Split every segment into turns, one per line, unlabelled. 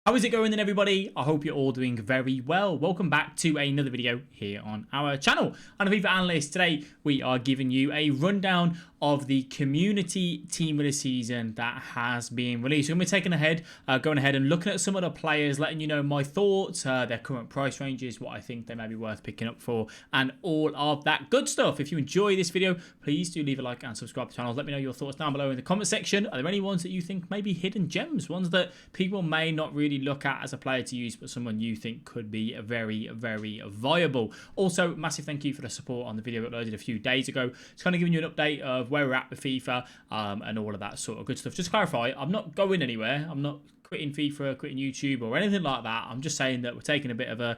How is it going then, everybody? I hope you're all doing very well. Welcome back to another video here on our channel. I'm FIFA Analyst. Today we are giving you a rundown of the community team of the season that has been released. So we're going ahead and looking at some of the players, letting you know my thoughts, their current price ranges, what I think they may be worth picking up for, and all of that good stuff. If you enjoy this video, please do leave a like and subscribe to the channel. Let me know your thoughts down below in the comment section. Are there any ones that you think may be hidden gems, ones that people may not really look at as a player to use, but someone you think could be very viable? Also, massive thank you for the support on the video uploaded a few days ago. It's kind of giving you an update of where we're at with FIFA and all of that sort of good stuff. Just to clarify, I'm not going anywhere. I'm not quitting FIFA, quitting YouTube or anything like that. I'm just saying that we're taking a bit of a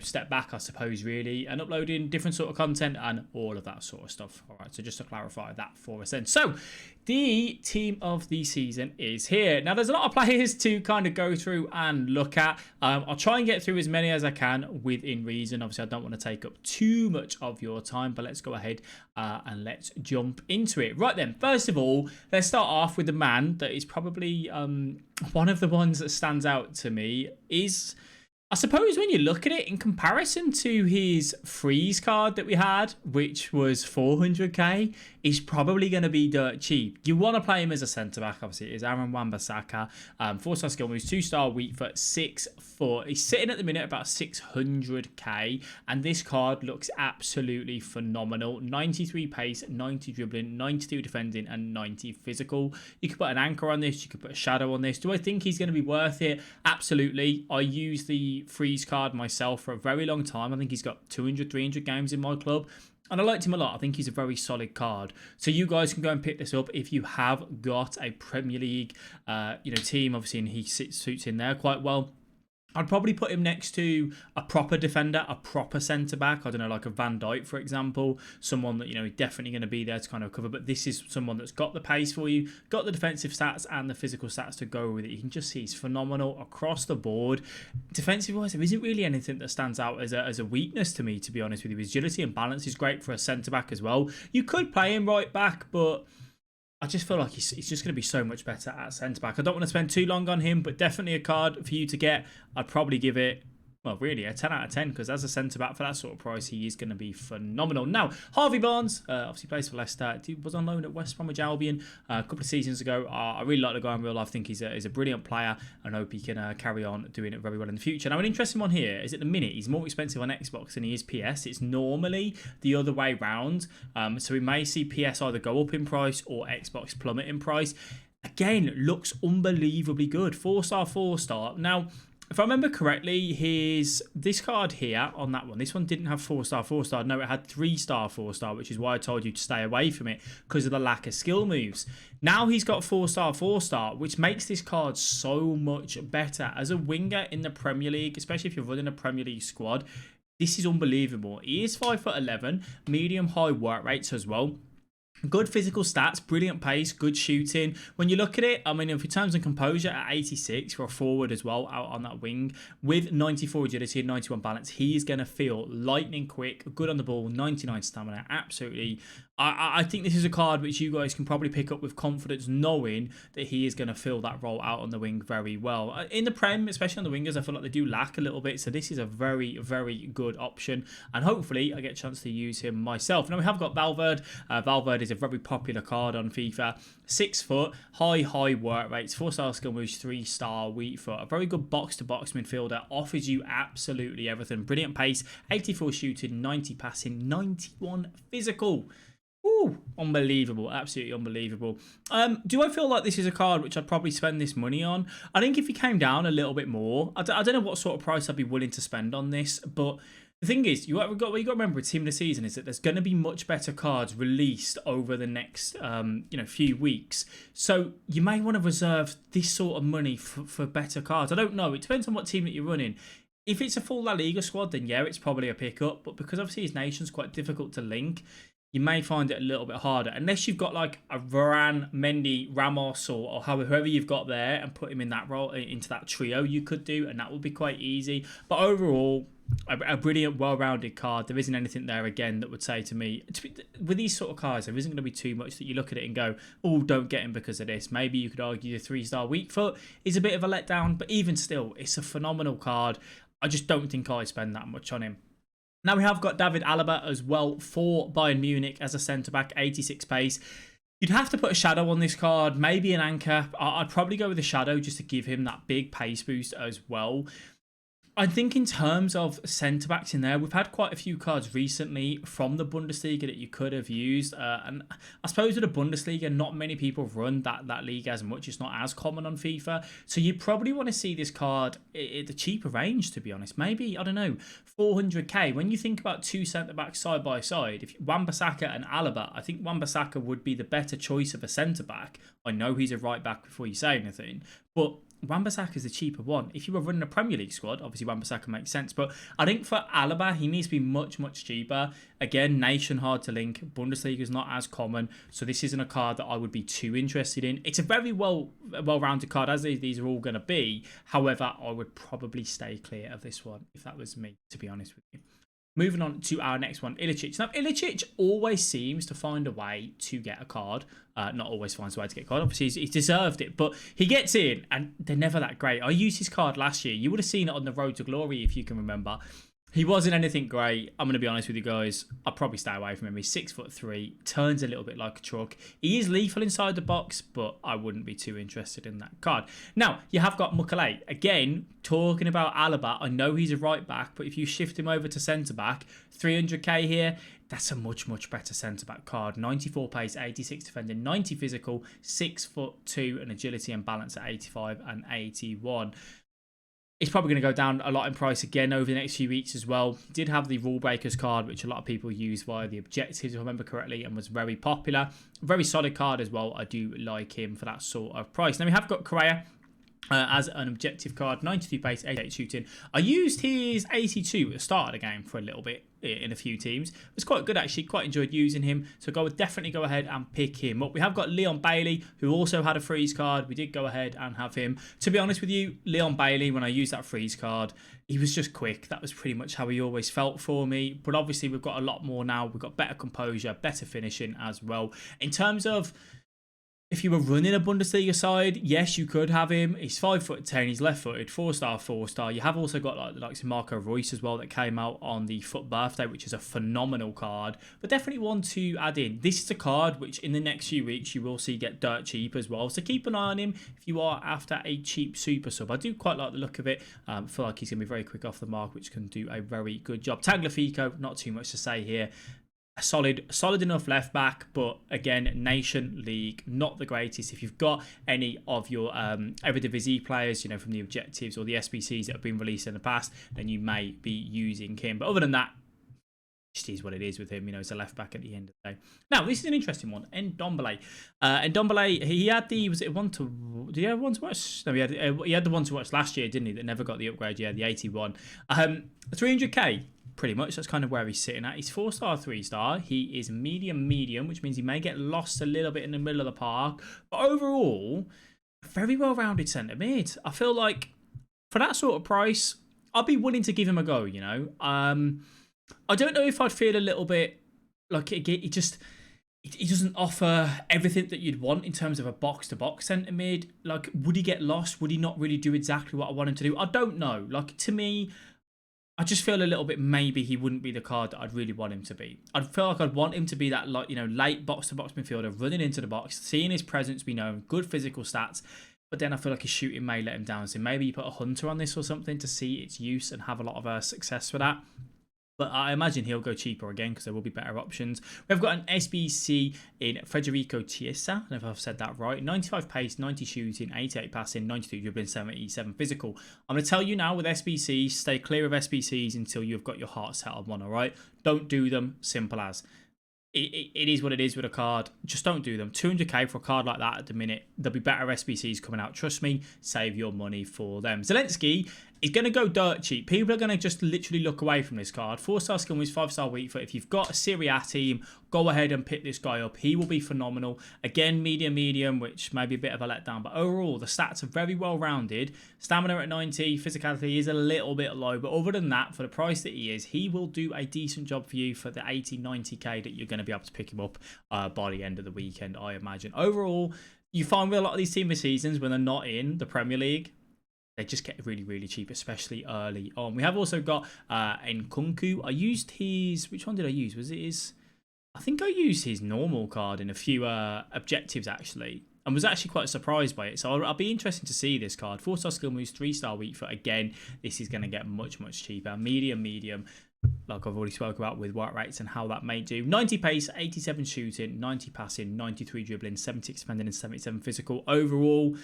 step back, I suppose, really, and uploading different sort of content and all of that sort of stuff. All right, so just to clarify that for us then. So the team of the season is here. Now, there's a lot of players to kind of go through and look at. I'll try and get through as many as I can within reason. Obviously, I don't want to take up too much of your time, but let's go ahead and let's jump into it. Right then, first of all, let's start off with the man that is probably one of the ones that stands out to me is, I suppose, when you look at it in comparison to his freeze card that we had, which was 400k, he's probably going to be dirt cheap. You want to play him as a centre-back, obviously. It is Wambasaka. 4-star skill moves, 2-star weak foot, 6 foot. He's sitting at the minute about 600k, and this card looks absolutely phenomenal. 93 pace, 90 dribbling, 92 defending, and 90 physical. You could put an anchor on this. You could put a shadow on this. Do I think he's going to be worth it? Absolutely. I use the freeze card myself for a very long time. I think he's got 200, 300 games in my club, and I liked him a lot. I think he's a very solid card. So you guys can go and pick this up if you have got a Premier League team, obviously, and he suits in there quite well. I'd probably put him next to a proper defender, a proper centre-back. I don't know, like a Van Dijk, for example. Someone that, is definitely going to be there to kind of cover. But this is someone that's got the pace for you, got the defensive stats and the physical stats to go with it. You can just see he's phenomenal across the board. Defensive-wise, there isn't really anything that stands out as a weakness to me, to be honest with you. His agility and balance is great for a centre-back as well. You could play him right back, but I just feel like he's just going to be so much better at centre-back. I don't want to spend too long on him, but definitely a card for you to get. I'd probably give it, well, really, a 10 out of 10, because as a centre-back for that sort of price, he is going to be phenomenal. Now, Harvey Barnes, obviously plays for Leicester. He was on loan at West Bromwich Albion a couple of seasons ago. I really like the guy in real life. I think he's a brilliant player, and hope he can carry on doing it very well in the future. Now, an interesting one here is at the minute, he's more expensive on Xbox than he is PS. It's normally the other way round. So we may see PS either go up in price or Xbox plummet in price. Again, looks unbelievably good. 4-star, 4-star. Now, if I remember correctly, this card here on that one, this one didn't have 4-star, 4-star. No, it had 3-star, 4-star, which is why I told you to stay away from it because of the lack of skill moves. Now he's got 4-star, 4-star, which makes this card so much better. As a winger in the Premier League, especially if you're running a Premier League squad, this is unbelievable. He is 5'11", medium-high work rates as well. Good physical stats, brilliant pace, good shooting. When you look at it, I mean, in terms of composure, at 86 for a forward as well, out on that wing, with 94 agility and 91 balance, he's going to feel lightning quick, good on the ball, 99 stamina, absolutely. I think this is a card which you guys can probably pick up with confidence, knowing that he is going to fill that role out on the wing very well. In the Prem, especially on the wingers, I feel like they do lack a little bit, so this is a very good option, and hopefully I get a chance to use him myself. Now we have got Valverde. Valverde is a very popular card on FIFA. 6 foot, high work rates, 4-star skill moves, 3-star weak foot. A very good box-to-box midfielder, offers you absolutely everything. Brilliant pace, 84 shooting, 90 passing, 91 physical. Ooh, unbelievable, absolutely unbelievable. Do I feel like this is a card which I'd probably spend this money on? I think if he came down a little bit more, I don't know what sort of price I'd be willing to spend on this, but the thing is, what you got to remember with Team of the Season is that there's going to be much better cards released over the next few weeks. So you may want to reserve this sort of money for better cards. I don't know. It depends on what team that you're running. If it's a full La Liga squad, then yeah, it's probably a pickup. But because obviously his nation's quite difficult to link, you may find it a little bit harder unless you've got like a Varane, Mendy, Ramos, or whoever you've got there, and put him in that role, into that trio. You could do, and that would be quite easy. But overall, a brilliant, well-rounded card. There isn't anything there again that would say to me, with these sort of cards, there isn't going to be too much that you look at it and go, oh, don't get him because of this. Maybe you could argue the 3-star weak foot is a bit of a letdown, but even still, it's a phenomenal card. I just don't think I spend that much on him. Now we have got David Alaba as well for Bayern Munich as a centre-back, 86 pace. You'd have to put a shadow on this card, maybe an anchor. I'd probably go with a shadow just to give him that big pace boost as well. I think in terms of centre-backs in there, we've had quite a few cards recently from the Bundesliga that you could have used. And I suppose with the Bundesliga, not many people run that league as much. It's not as common on FIFA. So you probably want to see this card at the cheaper range, to be honest. Maybe, I don't know, 400k. When you think about two centre-backs side by side, if Wambasaka and Alaba, I think Wambasaka would be the better choice of a centre-back. I know he's a right-back before you say anything, but Wambasaka is the cheaper one. If you were running a Premier League squad, obviously Wambasaka makes sense. But I think for Alaba, he needs to be much, much cheaper. Again, nation hard to link. Bundesliga is not as common. So this isn't a card that I would be too interested in. It's a very well-rounded card, as these are all going to be. However, I would probably stay clear of this one if that was me, to be honest with you. Moving on to our next one, Ilicic. Now, Ilicic always seems to find a way to get a card. Not always finds a way to get a card. Obviously, he's deserved it, but he gets in, and they're never that great. I used his card last year. You would have seen it on the Road to Glory, if you can remember. He wasn't anything great. I'm going to be honest with you guys. I'll probably stay away from him. He's 6'3", turns a little bit like a truck. He is lethal inside the box, but I wouldn't be too interested in that card. Now, you have got Mukhalay. Again, talking about Alaba, I know he's a right back, but if you shift him over to centre back, 300k here, that's a much, much better centre back card. 94 pace, 86 defending, 90 physical, 6'2", and agility and balance at 85 and 81. It's probably going to go down a lot in price again over the next few weeks as well. Did have the Rule Breakers card, which a lot of people use via the objectives, if I remember correctly, and was very popular. Very solid card as well. I do like him for that sort of price. Now we have got Correa as an objective card, 92 pace, 88 shooting. I used his 82 at the start of the game for a little bit in a few teams. It was quite good actually, quite enjoyed using him, so I would definitely go ahead and pick him up. We have got Leon Bailey, who also had a freeze card. We did go ahead and have him. To be honest with you, Leon Bailey, when I used that freeze card, he was just quick. That was pretty much how he always felt for me, but obviously we've got a lot more now. We've got better composure, better finishing as well. In terms of if you were running a Bundesliga side, yes, you could have him. He's 5'10", he's left-footed, 4-star, 4-star. You have also got like the likes of Marco Reus as well that came out on the FUT birthday, which is a phenomenal card. But definitely one to add in. This is a card which in the next few weeks you will see get dirt cheap as well. So keep an eye on him if you are after a cheap super sub. I do quite like the look of it. I feel like he's going to be very quick off the mark, which can do a very good job. Tagliafico, not too much to say here. A solid enough left back, but again, Nation League, not the greatest. If you've got any of your Eredivisie players, you know, from the objectives or the SBCs that have been released in the past, then you may be using him. But other than that, just is what it is with him. You know, it's a left back at the end of the day. Now, this is an interesting one. Ndombele. Ndombele, he had the, was it one to, did he have one to watch? No, he had the one to watch last year, didn't he? That never got the upgrade. Yeah, the 81. 300k. Pretty much, that's kind of where he's sitting at. He's 4-star, 3-star. He is medium, which means he may get lost a little bit in the middle of the park. But overall, a very well-rounded centre mid. I feel like for that sort of price, I'd be willing to give him a go, you know. I don't know if I'd feel a little bit like it doesn't offer everything that you'd want in terms of a box-to-box centre mid. Like, would he get lost? Would he not really do exactly what I want him to do? I don't know. Like, to me, I just feel a little bit maybe he wouldn't be the card that I'd really want him to be. I'd feel like I'd want him to be that, like, you know, late box-to-box midfielder, running into the box, seeing his presence be known, good physical stats. But then I feel like his shooting may let him down. So maybe you put a Hunter on this or something to see its use and have a lot of success for that. But I imagine he'll go cheaper again because there will be better options. We've got an SBC in Federico Chiesa. I don't know if I've said that right. 95 pace, 90 shooting, 88 passing, 92 dribbling, 77 physical. I'm going to tell you now with SBCs, stay clear of SBCs until you've got your heart set on one, all right? Don't do them, simple as. it is what it is with a card. Just don't do them. 200k for a card like that at the minute. There'll be better SBCs coming out. Trust me, save your money for them. Zelensky is going to go dirt cheap. People are going to just literally look away from this card. 4-star skill moves, 5-star weak foot. If you've got a Serie A team, go ahead and pick this guy up. He will be phenomenal. Again, medium, which may be a bit of a letdown. But overall, the stats are very well rounded. Stamina at 90. Physicality is a little bit low. But other than that, for the price that he is, he will do a decent job for you for the 80, 90k that you're going to be able to pick him up by the end of the weekend, I imagine. Overall, you find with a lot of these team of seasons when they're not in the Premier League, they just get really cheap, especially early on. We have also got Nkunku. I used his... Which one did I use? Was it his... I think I used his normal card in a few objectives, actually. And was actually quite surprised by it. So I'll be interested to see this card. 4-star skill moves, 3-star weak foot. Again, this is going to get much cheaper. Medium. Like I've already spoke about with white rates and how that may do. 90 pace, 87 shooting, 90 passing, 93 dribbling, 76 defending, and 77 physical. Overall,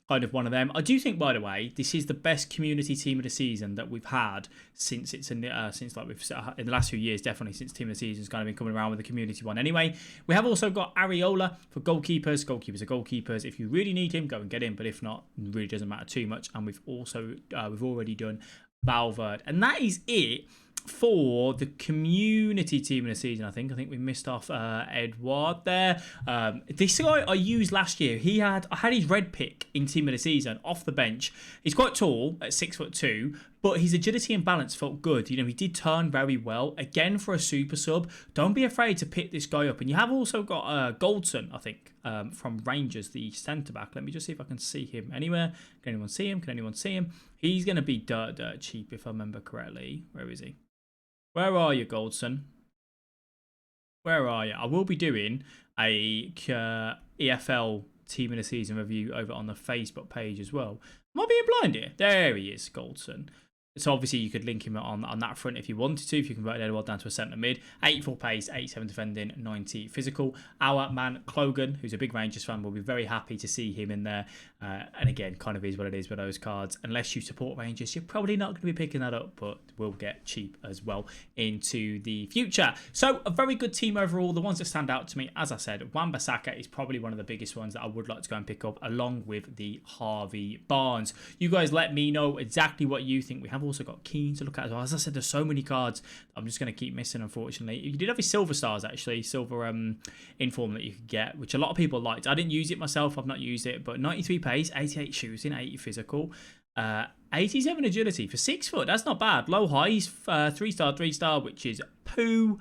kind of one of them. I do think, by the way, this is the best community team of the season that we've had since it's in the last few years. Definitely since team of the season's kind of been coming around with the community one. Anyway, we have also got Areola for goalkeepers. Goalkeepers are goalkeepers. If you really need him, go and get him. But if not, it really doesn't matter too much. And we've already done Valverde, and that is it for the community team in the season. I think we missed off Edward there. This guy I used last year. I had his red pick in team of the season off the bench. He's quite tall at 6'2", but his agility and balance felt good. You know, he did turn very well. Again, for a super sub, don't be afraid to pick this guy up. And you have also got Goldson, I think, from Rangers, the centre back. Let me just see if I can see him anywhere. Can anyone see him? Can anyone see him? He's going to be dirt cheap if I remember correctly. Where is he? Where are you, Goldson? Where are you? I will be doing a EFL team of the season review over on the Facebook page as well. Am I being blind here? There he is, Goldson. So obviously you could link him on that front if you wanted to, if you converted Edward down to a centre mid. 84 pace, 87 defending, 90 physical. Our man Clogan, who's a big Rangers fan, will be very happy to see him in there. And again, kind of is what it is with those cards. Unless you support Rangers, you're probably not going to be picking that up, but will get cheap as well into the future. So a very good team overall. The ones that stand out to me, as I said, Wambasaka is probably one of the biggest ones that I would like to go and pick up, along with the Harvey Barnes. You guys let me know exactly what you think. We have also got Keane to look at as well. As I said, there's so many cards I'm just going to keep missing, unfortunately. You did have his silver stars, actually, silver inform that you could get, which a lot of people liked. I didn't use it myself. I've not used it, but 93 pace, 88 shooting, 80 physical, 87 agility for 6 foot. That's not bad. Low highs, 3-star, which is poo.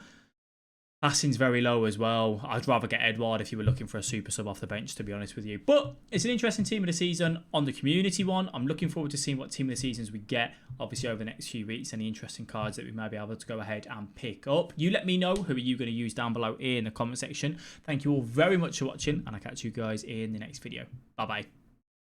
Passing's very low as well. I'd rather get Edward if you were looking for a super sub off the bench, to be honest with you. But it's an interesting team of the season on the community one. I'm looking forward to seeing what team of the seasons we get, obviously, over the next few weeks. Any interesting cards that we may be able to go ahead and pick up. You let me know who are you going to use down below in the comment section. Thank you all very much for watching, and I'll catch you guys in the next video. Bye-bye.